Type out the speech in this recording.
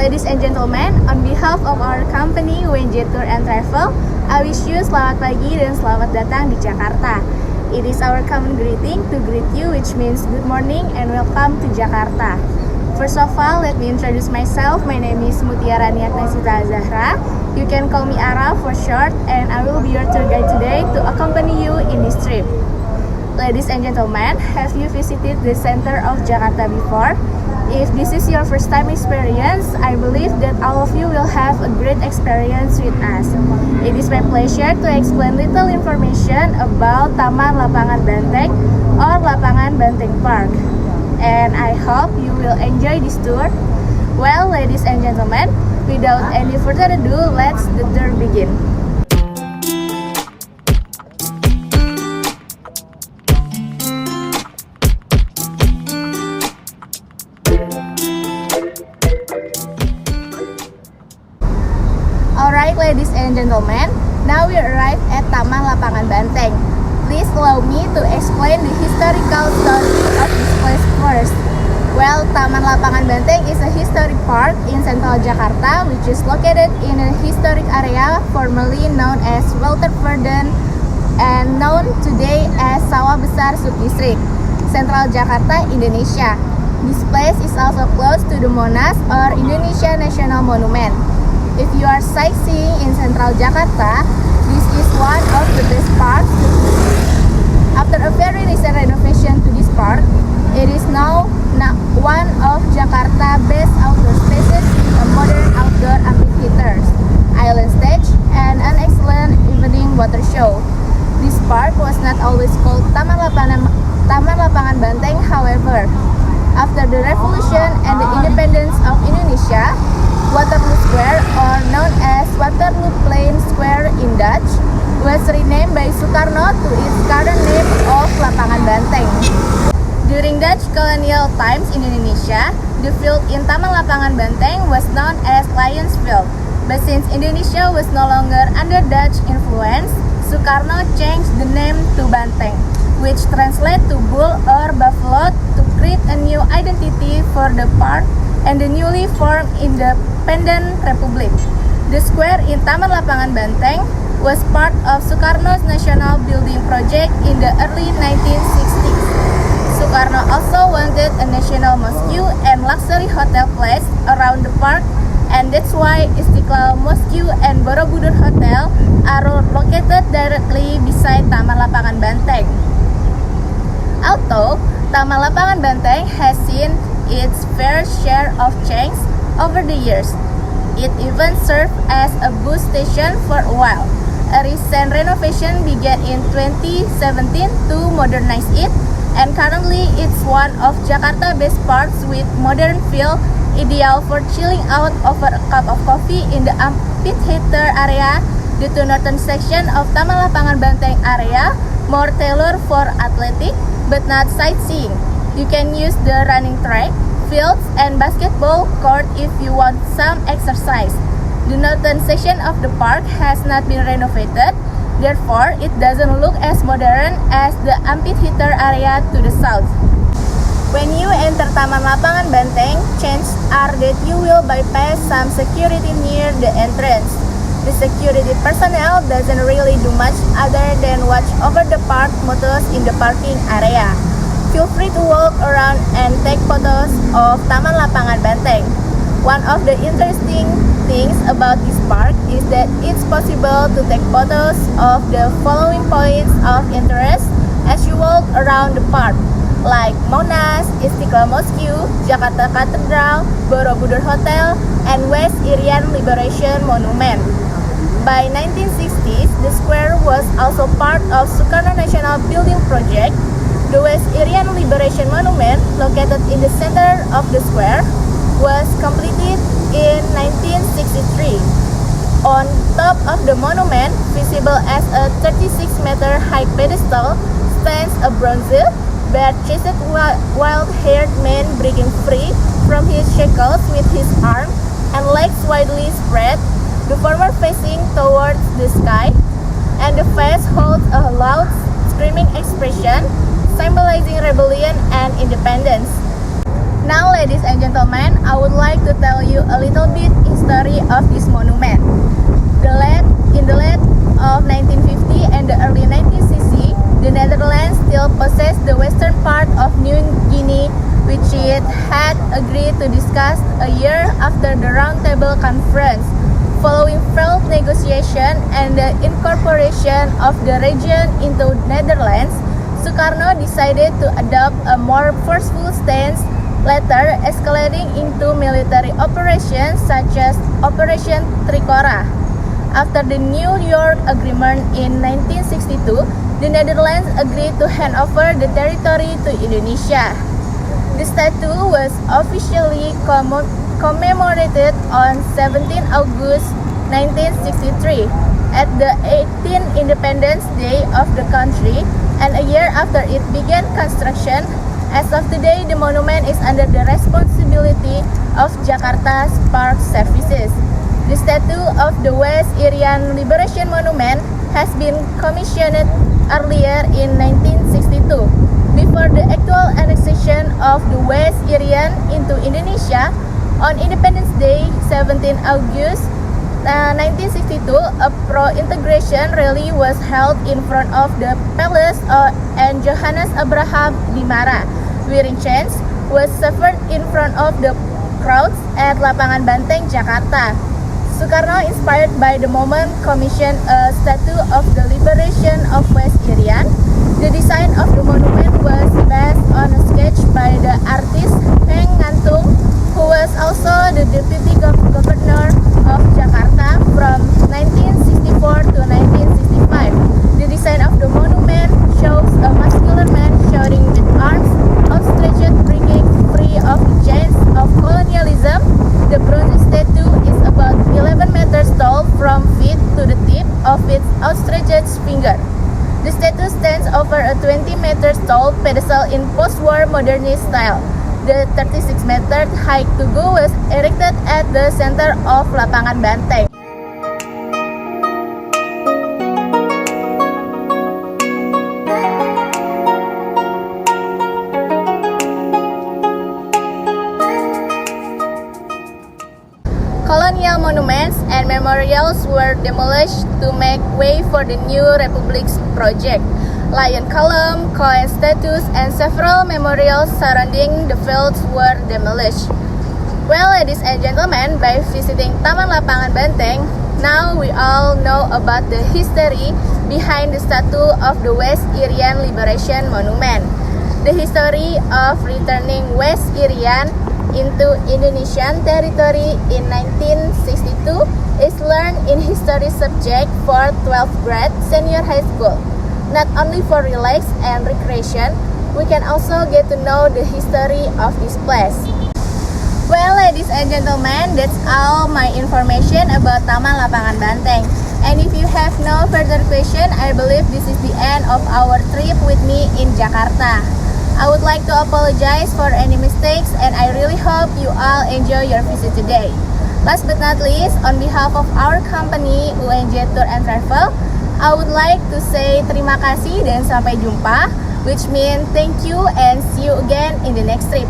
Ladies and gentlemen, on behalf of our company WNJ Tour and Travel, I wish you selamat pagi dan selamat datang di Jakarta. It is our common greeting to greet you, which means good morning and welcome to Jakarta. First of all, let me introduce myself. My name is Mutiara Niatnasita Zahra. You can call me Ara for short, and I will be your tour guide today to accompany you in this trip. Ladies and gentlemen, have you visited the center of Jakarta before? If this is your first time experience, I believe that all of you will have a great experience with us. It is my pleasure to explain little information about Taman Lapangan Banteng or Lapangan Banteng Park. And I hope you will enjoy this tour. Well, ladies and gentlemen, without any further ado, let's the tour begin. Alright, ladies and gentlemen, now we arrive at Taman Lapangan Banteng. Please allow me to explain the historical story of this place first. Well, Taman Lapangan Banteng is a historic park in central Jakarta, which is located in a historic area formerly known as Welterverden and known today as Sawah Besar Subdistrik, Central Jakarta, Indonesia. This place is also close to the Monas or Indonesia National Monument. If you are sightseeing in central Jakarta, this is one of the best parks to visit. After a very recent renovation to this park, it is now one of Jakarta's best outdoor spaces with a modern outdoor amphitheater, island stage, and an excellent evening water show. This park was not always called Taman Lapangan Banteng, however. After the revolution and the independence of Indonesia, Waterloo Square, or known as Waterloo Plain Square in Dutch, was renamed by Sukarno to its current name of Lapangan Banteng. During Dutch colonial times in Indonesia, the field in Taman Lapangan Banteng was known as Lions Field. But since Indonesia was no longer under Dutch influence, Sukarno changed the name to Banteng, which translates to bull or buffalo, to create a new identity for the park and the newly formed independent republic. The square in Taman Lapangan Banteng was part of Sukarno's national building project in the early 1960s. Sukarno also wanted a national mosque and luxury hotel place around the park, and that's why Istiqlal Mosque and Borobudur Hotel are located directly beside Taman Lapangan Banteng. Although Taman Lapangan Banteng has seen its fair share of change over the years, it even served as a bus station for a while. A recent renovation began in 2017 to modernize it, and currently it's one of Jakarta's best parks with modern feel, ideal for chilling out over a cup of coffee in the amphitheater area. The two northern section of Taman Lapangan Banteng area more tailored for athletic but not sightseeing. You can use the running track, fields, and basketball court if you want some exercise. The northern section of the park has not been renovated, therefore it doesn't look as modern as the amphitheater area to the south. When you enter Taman Lapangan Banteng, chances are that you will bypass some security near the entrance. The security personnel doesn't really do much other than watch over the park motos in the parking area. Feel free to walk around and take photos of Taman Lapangan Banteng. One of the interesting things about this park is that it's possible to take photos of the following points of interest as you walk around the park, like Monas, Istiqlal Mosque, Jakarta Cathedral, Borobudur Hotel, and West Irian Liberation Monument. By 1960s, the square was also part of Sukarno National Building Project. The West Irian Liberation Monument, located in the center of the square, was completed in 1963. On top of the monument, visible as a 36-meter high pedestal, stands a bronze, bare-chested, wild-haired man breaking free from his shackles with his arms and legs widely spread, the former facing towards the sky, and the face holds a loud, screaming expression, symbolizing rebellion and independence. Now, ladies and gentlemen, I would like to tell you a little bit year after the Roundtable Conference. Following failed negotiation and the incorporation of the region into Netherlands, Sukarno decided to adopt a more forceful stance, later escalating into military operations such as Operation Trikora. After the New York Agreement in 1962, the Netherlands agreed to hand over the territory to Indonesia. The statue was officially commemorated on 17 August 1963 at the 18th Independence Day of the country, and a year after it began construction. As of today, the monument is under the responsibility of Jakarta's Park Services. The statue of the West Irian Liberation Monument has been commissioned earlier in 1962, before the actual annexation of the West Irian into Indonesia. On Independence Day, 17 August 1962, a pro-integration rally was held in front of the palace and Johannes Abraham Dimara, wearing chains, was suffered in front of the crowds at Lapangan Banteng, Jakarta. Sukarno, inspired by the moment, commissioned a statue of the liberation of West Irian. The design of the monument was based on a sketch by the artist Heng Ngantung, who was also the deputy governor of Jakarta from 1964 to 1965. The design of the monument shows a muscular man shouting with arms outstretched, breaking free of the chains of colonialism. The bronze statue is about 11 meters tall from feet to the tip of its outstretched finger. The statue stands over a 20 meters tall pedestal in post-war modernist style. The 36-meter high tugu was erected at the center of Lapangan Banteng. Colonial monuments and memorials were demolished to make way for the new Republic's project. Lion column, coin statues, and several memorials surrounding the fields were demolished. Well, ladies and gentlemen, by visiting Taman Lapangan Banteng, now we all know about the history behind the statue of the West Irian Liberation Monument. The history of returning West Irian into Indonesian territory in 1962 is learned in history subject for 12th grade senior high school. Not only for relax and recreation, we can also get to know the history of this place. Well, ladies and gentlemen, that's all my information about Taman Lapangan Banteng. And if you have no further question, I believe this is the end of our trip with me in Jakarta. I would like to apologize for any mistakes, and I really hope you all enjoy your visit today. Last but not least, on behalf of our company UNJ Tour and Travel, I would like to say terima kasih dan sampai jumpa, which means thank you and see you again in the next trip.